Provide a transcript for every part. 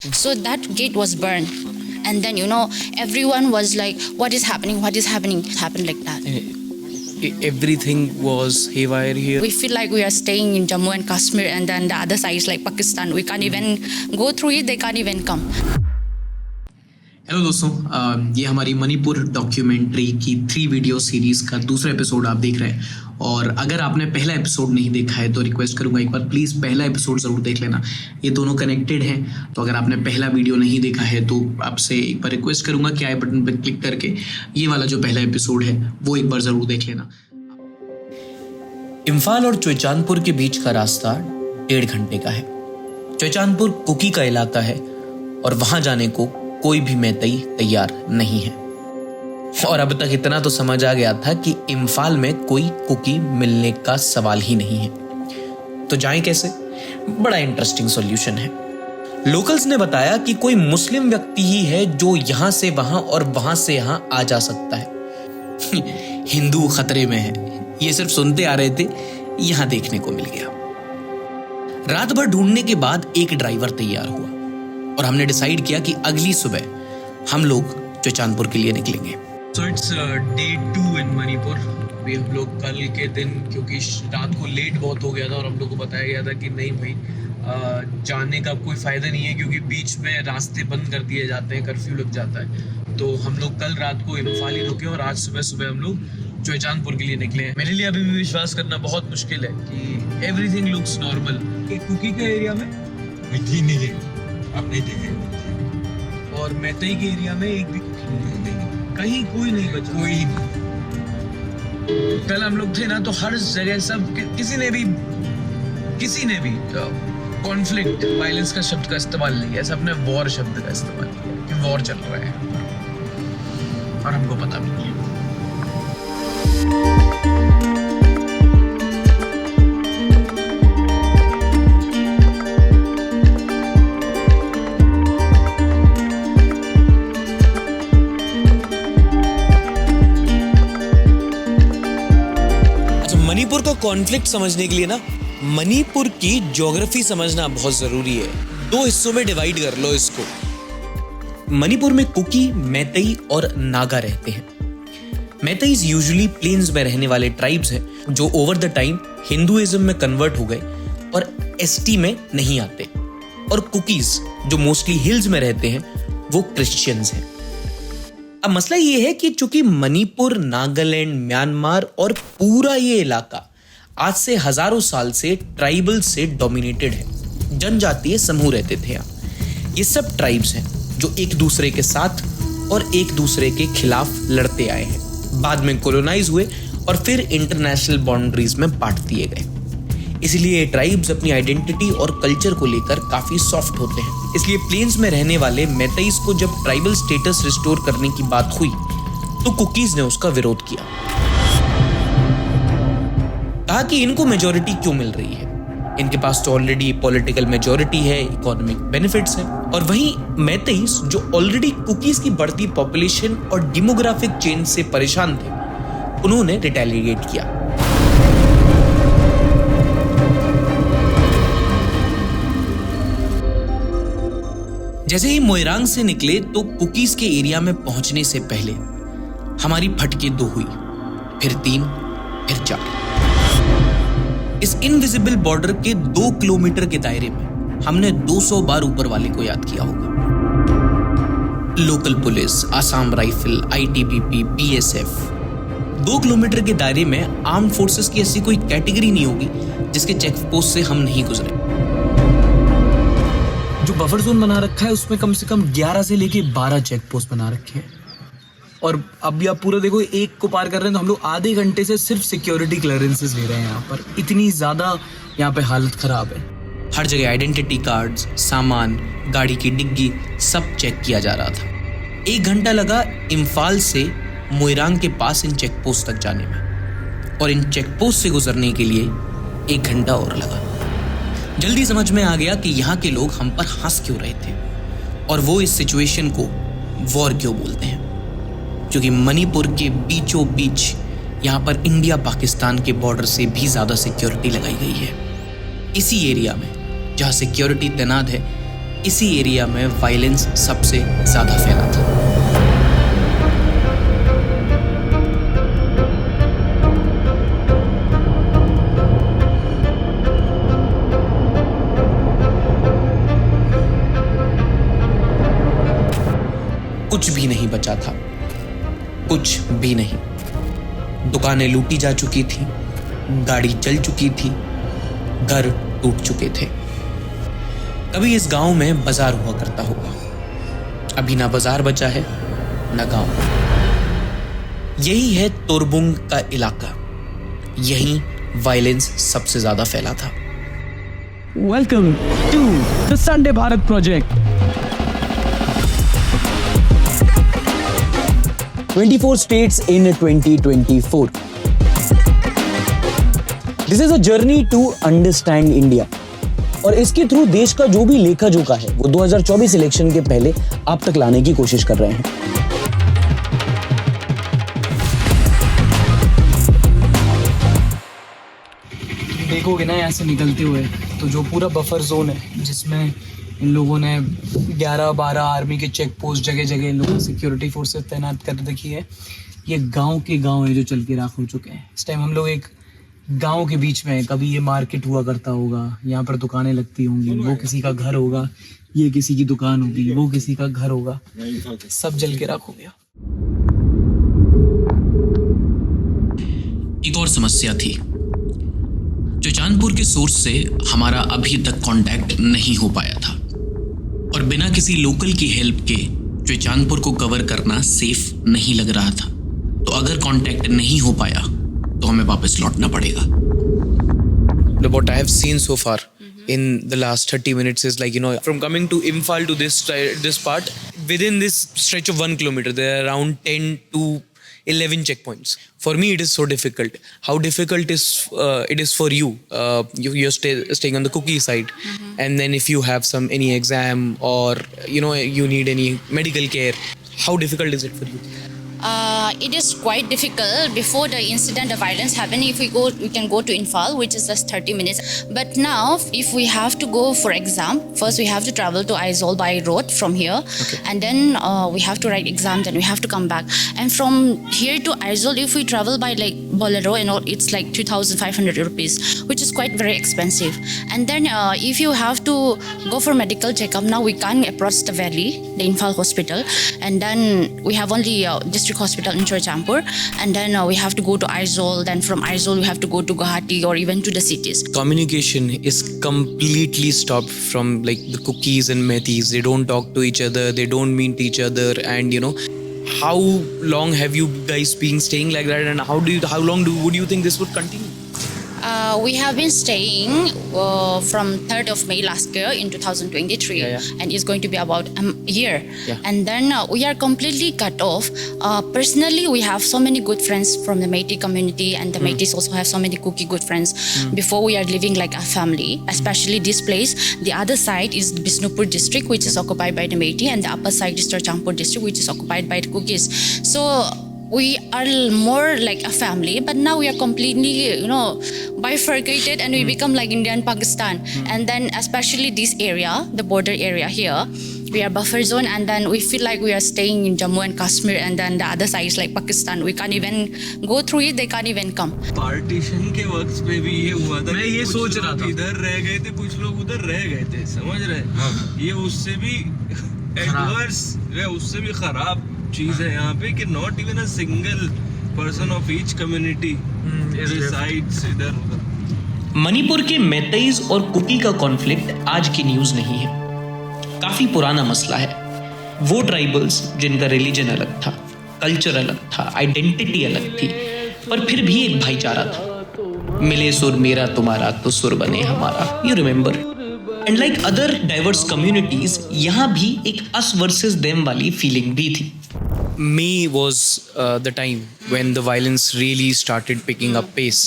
So that gate was burned. And then, everyone was like, what is happening? What is happening? It happened like that. Everything was haywire here. We feel like we are staying in Jammu and Kashmir, and then the other side is like Pakistan. We can't even go through it. They can't even come. Hello दोस्तों, ये हमारी Manipur documentary की 3 video series का दूसरा episode आप देख रहे हैं। और अगर आपने पहला एपिसोड नहीं देखा है तो रिक्वेस्ट करूंगा एक बार प्लीज़ पहला एपिसोड ज़रूर देख लेना। ये दोनों कनेक्टेड हैं, तो अगर आपने पहला वीडियो नहीं देखा है तो आपसे एक बार रिक्वेस्ट करूंगा कि आई बटन पर क्लिक करके ये वाला जो पहला एपिसोड है वो एक बार ज़रूर देख लेना। इम्फाल और चुइचांदपुर के बीच का रास्ता 1.5 घंटे का है। चुइचांदपुर कुकी का इलाका है और वहां जाने को कोई भी मैतेई तैयार नहीं है। और अब तक इतना तो समझ आ गया था कि इम्फाल में कोई कुकी मिलने का सवाल ही नहीं है। तो जाएं कैसे? बड़ा इंटरेस्टिंग सॉल्यूशन है। लोकल्स ने बताया कि कोई मुस्लिम व्यक्ति ही है जो यहां से वहां और वहां से यहां आ जा सकता है। हिंदू खतरे में है, ये सिर्फ सुनते आ रहे थे, यहां देखने को मिल गया। रात भर ढूंढने के बाद एक ड्राइवर तैयार हुआ और हमने डिसाइड किया कि अगली सुबह हम लोग चुइचांदपुर के लिए निकलेंगे। सो इट्स डे 2 इन मणिपुर। अभी हम लोग कल के दिन, क्योंकि रात को लेट बहुत हो गया था और हम लोग को बताया गया था कि नहीं भाई जाने का कोई फ़ायदा नहीं है क्योंकि बीच में रास्ते बंद कर दिए जाते हैं, कर्फ्यू लग जाता है। तो हम लोग कल रात को इम्फाल ही रुके और आज सुबह सुबह हम लोग चुइचांदपुर के लिए निकले हैं। मेरे लिए अभी भी विश्वास करना बहुत मुश्किल है कि एवरीथिंग लुक्स नॉर्मल। एक कुकी के एरिया में मिट्टी नहीं है, आप नहीं देखे। और मैतेई के एरिया में एक भी कुकी नहीं, कहीं कोई नहीं बचा। कोई कल हम लोग थे ना, तो हर जगह सब किसी ने भी कॉन्फ्लिक्ट वायलेंस का शब्द का इस्तेमाल नहीं किया, सबने वॉर शब्द का इस्तेमाल किया कि वॉर चल रहा है और हमको पता भी नहीं है। मणिपुर का कॉन्फ्लिक्ट समझने के लिए ना मणिपुर की ज्योग्राफी समझना बहुत जरूरी है। 2 हिस्सों में डिवाइड कर लो इसको। मणिपुर में कुकी, मैतेई और नागा रहते हैं। मैतेईज यूजुअली प्लेन्स में रहने वाले ट्राइब्स हैं जो ओवर द टाइम हिंदुइज्म में कन्वर्ट हो गए और एसटी में नहीं आते। और कुकीज जो मोस्टली हिल्स में रहते हैं वो क्रिश्चियंस हैं। अब मसला ये है कि चूंकि मणिपुर, नागालैंड, म्यांमार और पूरा ये इलाका आज से हजारों साल से ट्राइबल से डोमिनेटेड है, जनजातीय समूह रहते थे यहाँ। ये सब ट्राइब्स हैं जो एक दूसरे के साथ और एक दूसरे के खिलाफ लड़ते आए हैं, बाद में कॉलोनाइज हुए और फिर इंटरनेशनल बाउंड्रीज में बांट दिए गए। इसलिए ट्राइब्स अपनी आइडेंटिटी और कल्चर को लेकर काफी सॉफ्ट होते हैं। इसलिए प्लेन्स में रहने वाले मैतेईज को जब ट्राइबल स्टेटस रिस्टोर करने की बात हुई तो कुकीज ने उसका विरोध किया। कहा कि इनको मेजॉरिटी क्यों मिल रही है, इनके पास तो ऑलरेडी पॉलिटिकल मेजॉरिटी है, इकोनॉमिक बेनिफिट्स हैं। और वहीं मैतेईज जो ऑलरेडी कुकीज की बढ़ती पॉपुलेशन और डेमोग्राफिक चेंज से परेशान थे, उन्होंने रिटेलिएट किया। जैसे ही मोइरांग से निकले तो कुकीज के एरिया में पहुंचने से पहले हमारी फटके 2 हुई, फिर 3, फिर 4। इस इनविजिबल बॉर्डर के 2 किलोमीटर के दायरे में हमने 200 बार ऊपर वाले को याद किया होगा। Local police, Assam rifle, ITBP, BSF. 2 kilometre के दायरे में आर्म्ड फोर्सेस की ऐसी कोई कैटेगरी नहीं होगी जिसके चेक पोस्ट से हम नहीं गुजरे। जो बफर जोन बना रखा है उसमें कम से कम 11 से लेके 12 चेक पोस्ट बना रखे हैं। और अभी आप पूरा देखो, एक को पार कर रहे हैं तो हम लोग आधे घंटे से सिर्फ सिक्योरिटी क्लियरेंसेस ले रहे हैं यहाँ पर। इतनी ज्यादा यहाँ पे हालत खराब है। हर जगह आइडेंटिटी कार्ड्स, सामान, गाड़ी की डिग्गी सब चेक किया जा रहा था। 1 घंटा लगा इम्फाल से मोइरांग के पास इन चेक पोस्ट तक जाने में, और इन चेक पोस्ट से गुजरने के लिए 1 घंटा और लगा। जल्दी समझ में आ गया कि यहाँ के लोग हम पर हंस क्यों रहे थे और वो इस सिचुएशन को वॉर क्यों बोलते हैं। क्योंकि मणिपुर के बीचों बीच यहाँ पर इंडिया पाकिस्तान के बॉर्डर से भी ज़्यादा सिक्योरिटी लगाई गई है। इसी एरिया में जहाँ सिक्योरिटी तैनात है इसी एरिया में वायलेंस सबसे ज़्यादा फैला था। कुछ भी नहीं बचा था, कुछ भी नहीं। दुकानें लूटी जा चुकी थी, गाड़ी जल चुकी थी, घर टूट चुके थे। कभी इस गांव में बाजार हुआ करता होगा, अभी ना बाजार बचा है ना गांव। यही है तोरबुंग का इलाका, यहीं वायलेंस सबसे ज्यादा फैला था। Welcome to the Sunday Bharat Project. 24 states in 2024. This is a journey to understand India. और इसके थ्रू देश का जो भी लेखा जोखा है वो 2024 इलेक्शन के पहले आप तक लाने की कोशिश कर रहे हैं। देखोगे ना यहाँ से निकलते हुए तो जो पूरा बफर जोन है जिसमें इन लोगों ने 11-12 आर्मी के चेक पोस्ट जगह जगह इन लोगों ने सिक्योरिटी फोर्सेस तैनात कर रखी है, ये गांव के गांव है जो चल के राख हो चुके हैं। इस टाइम हम लोग एक गांव के बीच में, कभी ये मार्केट हुआ करता होगा, यहाँ पर दुकानें लगती होंगी, वो किसी का घर होगा, ये किसी की दुकान होगी, वो किसी का घर होगा, सब जल के राख हो गया। एक और समस्या थी। चुचानपुर के सोर्स से हमारा अभी तक कांटेक्ट नहीं हो पाया था और बिना किसी लोकल की हेल्प के चुचानपुर को कवर करना सेफ नहीं लग रहा था। तो अगर कांटेक्ट नहीं हो पाया तो हमें वापस लौटना पड़ेगा। What I have seen so far in the last 30 minutes is like, you know, from coming to Imphal to this part, within this stretch of 1 kilometer, there are around 10 to 11 checkpoints. For me, it is so difficult. How difficult it is for you? You're staying on the cookie side, and then if you have any exam or you need any medical care, how difficult is it for you? It is quite difficult. Before the incident, the violence happened, we can go to Imphal, which is just 30 minutes. But now, if we have to go for exam, first we have to travel to Aizawl by road from here, and then we have to write exam, then we have to come back. And from here to Aizawl, if we travel by like Bolero and all, it's like 2,500 rupees, which is quite very expensive. And then if you have to go for medical checkup, now we can't approach the valley, the Imphal hospital, and then we have only district hospital in Churchampur, and then we have to go to Aizawl, then from Aizawl we have to go to Guwahati or even to the cities. Communication is completely stopped from like the cookies and Mehtis. They don't talk to each other, they don't meet each other, and how long have you guys been staying like that, and how long would you think this would continue? We have been staying from 3rd of May last year in 2023, and it's going to be about a year. And then we are completely cut off. Personally, we have so many good friends from the Metis community, and the Metis also have so many cookie good friends. Before we are living like a family, especially this place. The other side is Bisnupur district, which is occupied by the Metis, and the upper side is Churchampur district, which is occupied by the cookies. So we are more like a family, but now we are completely, bifurcated, and we become like India and Pakistan. And then especially this area, the border area here, we are buffer zone, and then we feel like we are staying in Jammu and Kashmir, and then the other side is like Pakistan. We can't even go through it, they can't even come. Partition के वक्त पे भी ये हुआ था। मैं ये सोच रहा था। इधर रह गए थे, कुछ लोग उधर रह गए थे, समझ रहे? ये उससे भी एडवर्स, उससे भी खराब चीज है यहाँ पे कि not even a single person of each community resides इधर उधर। मणिपुर के मैतेईज और कुकी का कॉन्फ्लिक्ट आज की न्यूज नहीं है, काफी पुराना मसला है। वो ट्राइबल्स जिनका रिलीजन अलग था, कल्चर अलग था, आइडेंटिटी अलग थी, पर फिर भी एक भाईचारा था। मिले सुर मेरा तुम्हारा तो सुर बने हमारा, you remember? And like other diverse communities, यहाँ भी एक अस वर्सेस देम वाली फीलिंग भी थी। May was the time when the violence really started picking up pace.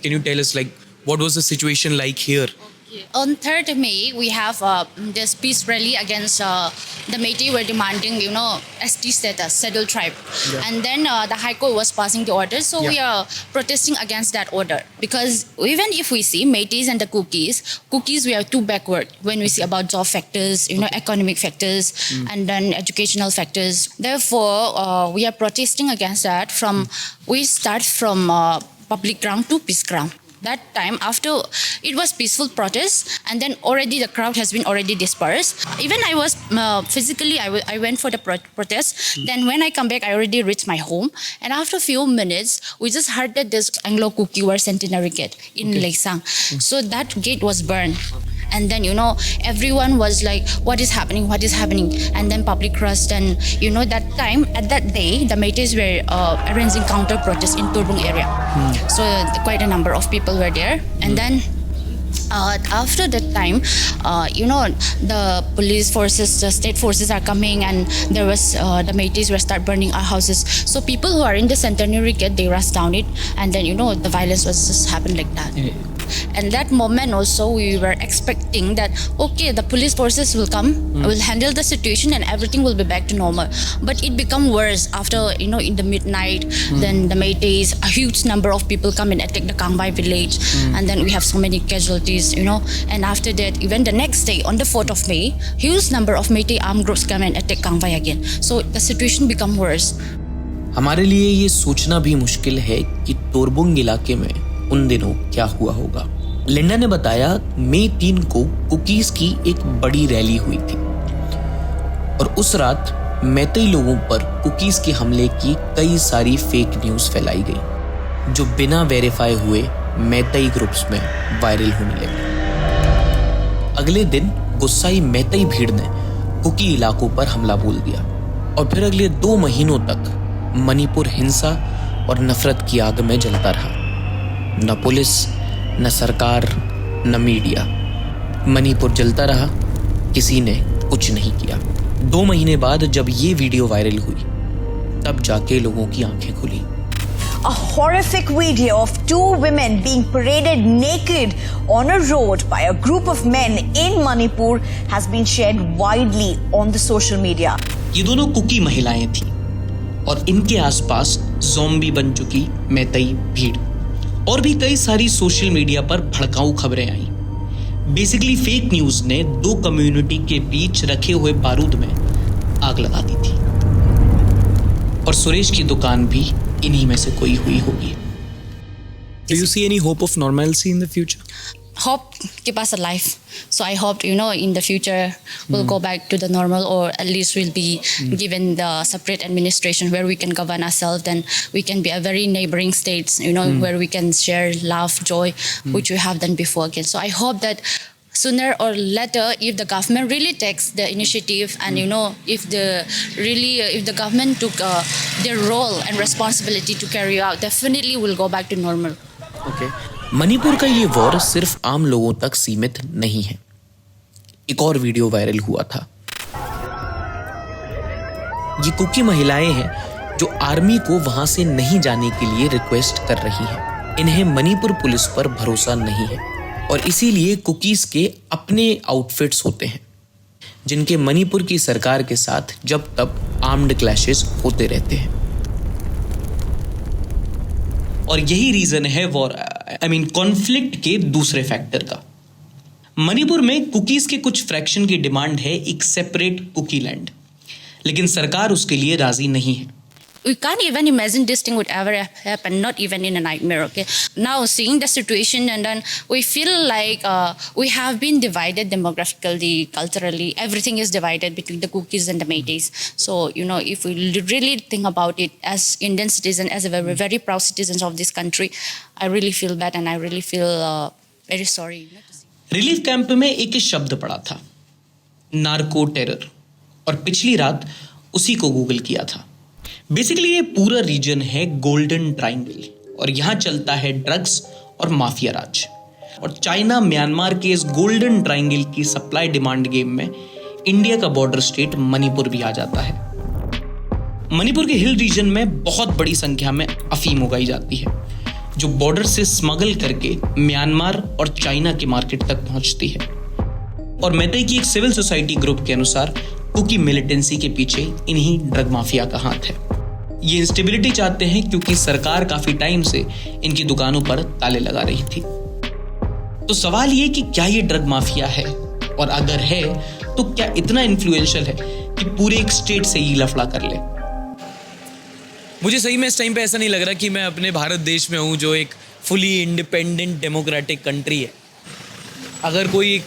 Can you tell us like what was the situation like here On 3rd May, we have this peace rally against the Métis were demanding, ST status, scheduled tribe. And then the High Court was passing the order. So we are protesting against that order. Because even if we see Métis and the cookies, we are too backward when we see about job factors, economic factors, and then educational factors. Therefore, we are protesting against that we start from public ground to peace ground. That time, after it was peaceful protest, and then already the crowd has been already dispersed. Even I was physically, I went for the protest. Then when I come back, I already reached my home. And after a few minutes, we just heard that this Anglo Cookie War Centenary Gate in Leksang. So that gate was burned. And then, everyone was like, what is happening? What is happening? And then public rushed. And, that time, at that day, the Métis were arranging counter protests in Turbung area. So quite a number of people were there. And then after that time, the police forces, the state forces are coming, and there was the Métis were start burning our houses. So people who are in the Centenary Gate, they rushed down it, and then the violence was just happened like that. And that moment also, we were expecting that, okay, the police forces will come, will handle the situation, and everything will be back to normal. But it become worse after, in the midnight, then the Métis, a huge number of people come and attack the Kangbai village. And then we have so many casualties, And after that, even the next day, on the 4th of May, huge number of Métis armed groups come and attack Kangbai again. So the situation become worse. हमारे लिए ये सोचना भी मुश्किल है कि तोरबुंग इलाके में उन दिनों क्या हुआ होगा। लिंडा ने बताया, मई 3 को कुकीज की एक बड़ी रैली हुई थी और उस रात मैतेई लोगों पर कुकीज के हमले की कई सारी फेक न्यूज़ फैलाई गई, जो बिना वेरीफाई हुए मैतेई ग्रुप्स में वायरल होने लगी। अगले दिन गुस्साई मैतेई भीड़ ने कुकी इलाकों पर हमला बोल दिया और फिर अगले 2 महीनों तक मणिपुर हिंसा और नफरत की आग में जलता रहा। न पुलिस, न सरकार, न मीडिया, मणिपुर जलता रहा, किसी ने कुछ नहीं किया। 2 महीने बाद जब ये वीडियो वायरल हुई, तब जाके लोगों की आंखें खुली। A horrific video of 2 women being paraded naked on a road by a group of men in Manipur has been shared widely on the social media. ये दोनों कुकी महिलाएं थीं और इनके आसपास ज़ॉम्बी बन चुकी मैतेई भीड़ और भी कई सारी सोशल मीडिया पर भड़काऊ खबरें आई। बेसिकली फेक न्यूज़ ने 2 कम्युनिटी के बीच रखे हुए बारूद में आग लगा दी थी और सुरेश की दुकान भी इन्हीं में से कोई हुई होगी। Do you see any hope of normalcy in the future? Hope keep us alive. So I hope, in the future we'll go back to the normal, or at least we'll be given the separate administration where we can govern ourselves, and we can be a very neighboring states, where we can share love, joy, which we have done before again. So I hope that sooner or later, if the government really takes the initiative and, if the government took their role and responsibility to carry out, definitely we'll go back to normal. Okay. Manipur का ये war सिर्फ आम लोगों तक सीमित नहीं है। एक और वीडियो वायरल हुआ था। ये कुकी महिलाएं हैं जो आर्मी को वहां से नहीं जाने के लिए रिक्वेस्ट कर रही हैं। इन्हें मणिपुर पुलिस पर भरोसा नहीं है और इसीलिए कुकीज के अपने आउटफिट्स होते हैं, जिनके मणिपुर की सरकार के साथ जब तब आर्म्ड क्लैशेस होते रहते हैं। और यही रीजन है वॉर कॉन्फ्लिक्ट के दूसरे फैक्टर का। मणिपुर में कुकीज के कुछ फ्रैक्शन की डिमांड है एक सेपरेट कुकी लैंड, लेकिन सरकार उसके लिए राजी नहीं है। We can't even imagine this thing would ever happen, not even in a nightmare, okay? Now, seeing the situation, and then we feel like we have been divided demographically, culturally. Everything is divided between the Kukis and the Métis. So, if we really think about it as Indian citizens, as a very, very proud citizens of this country, I really feel bad and I really feel very sorry. Relief camp में एक शब्द पड़ा था, narco terror, और पिछली रात उसी को गूगल किया था। बेसिकली ये पूरा रीजन है गोल्डन ट्राइंगल और यहाँ चलता है ड्रग्स और माफिया राज। और चाइना म्यांमार के इस गोल्डन ट्राइंगल की सप्लाई डिमांड गेम में इंडिया का बॉर्डर स्टेट मणिपुर भी आ जाता है। मणिपुर के हिल रीजन में बहुत बड़ी संख्या में अफीम उगाई जाती है जो बॉर्डर से स्मगल करके म्यांमार और चाइना के मार्केट तक पहुंचती है। और मैतेई की एक सिविल सोसाइटी ग्रुप के अनुसार कुकी मिलिटेंसी के पीछे इन्हीं ड्रग माफिया का हाथ है। ये इंस्टेबिलिटी चाहते हैं क्योंकि सरकार काफी टाइम से इनकी दुकानों पर ताले लगा रही थी। तो सवाल ये कि क्या ये ड्रग माफिया है, और अगर है तो क्या इतना इन्फ्लुएंशियल है कि पूरे एक स्टेट से ही लफड़ा कर ले। मुझे सही में इस टाइम पे ऐसा नहीं लग रहा कि मैं अपने भारत देश में हूँ जो एक फुली इंडिपेंडेंट डेमोक्रेटिक कंट्री है। अगर कोई एक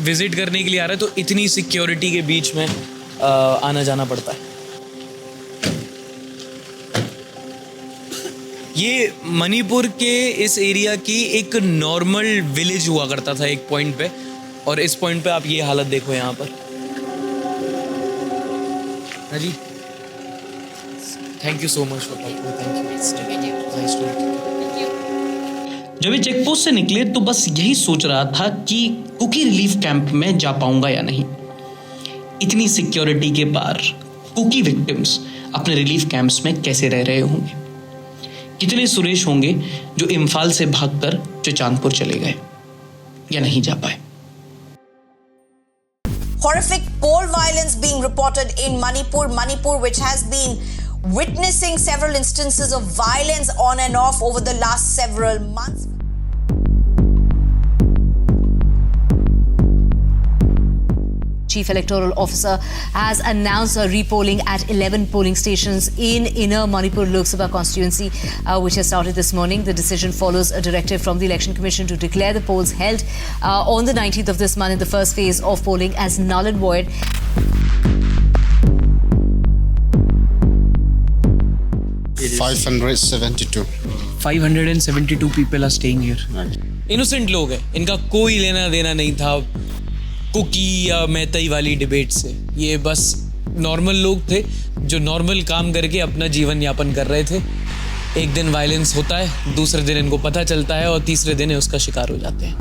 विजिट करने के लिए आ रहा है तो इतनी सिक्योरिटी के बीच में आना जाना पड़ता है। ये मणिपुर के इस एरिया की एक नॉर्मल विलेज हुआ करता था एक पॉइंट पे, और इस पॉइंट पे आप ये हालत देखो यहाँ पर। हाँ जी, thank you so much for talking. Thank you. Nice to meet you. जब ये चेकपोस्ट से निकले तो बस यही सोच रहा था कि कुकी रिलीफ कैंप में जा पाऊंगा या नहीं। इतनी सिक्योरिटी के पार कुकी विक्टिम्स अपने रिलीफ कैंप्स में कैसे रह रहे होंगे। कितने सुरेश होंगे जो इम्फाल से भागकर चांदपुर चले गए या नहीं जा पाए। Horrific pole violence being reported in Manipur, which has been witnessing several instances of violence on and off over the last several months. Chief Electoral Officer has announced a repolling at 11 polling stations in Inner Manipur Lok Sabha constituency, which has started this morning. The decision follows a directive from the Election Commission to declare the polls held on the 19th of this month in the first phase of polling as null and void. $572 people are staying here. Innocent लोग हैं, इनका कोई लेना देना नहीं था cookie या मैतेई वाली डिबेट से। ये बस नॉर्मल लोग थे जो नॉर्मल काम करके अपना जीवन यापन कर रहे थे। एक दिन वायलेंस होता है, दूसरे दिन इनको पता चलता है और तीसरे दिन उसका शिकार हो जाते हैं।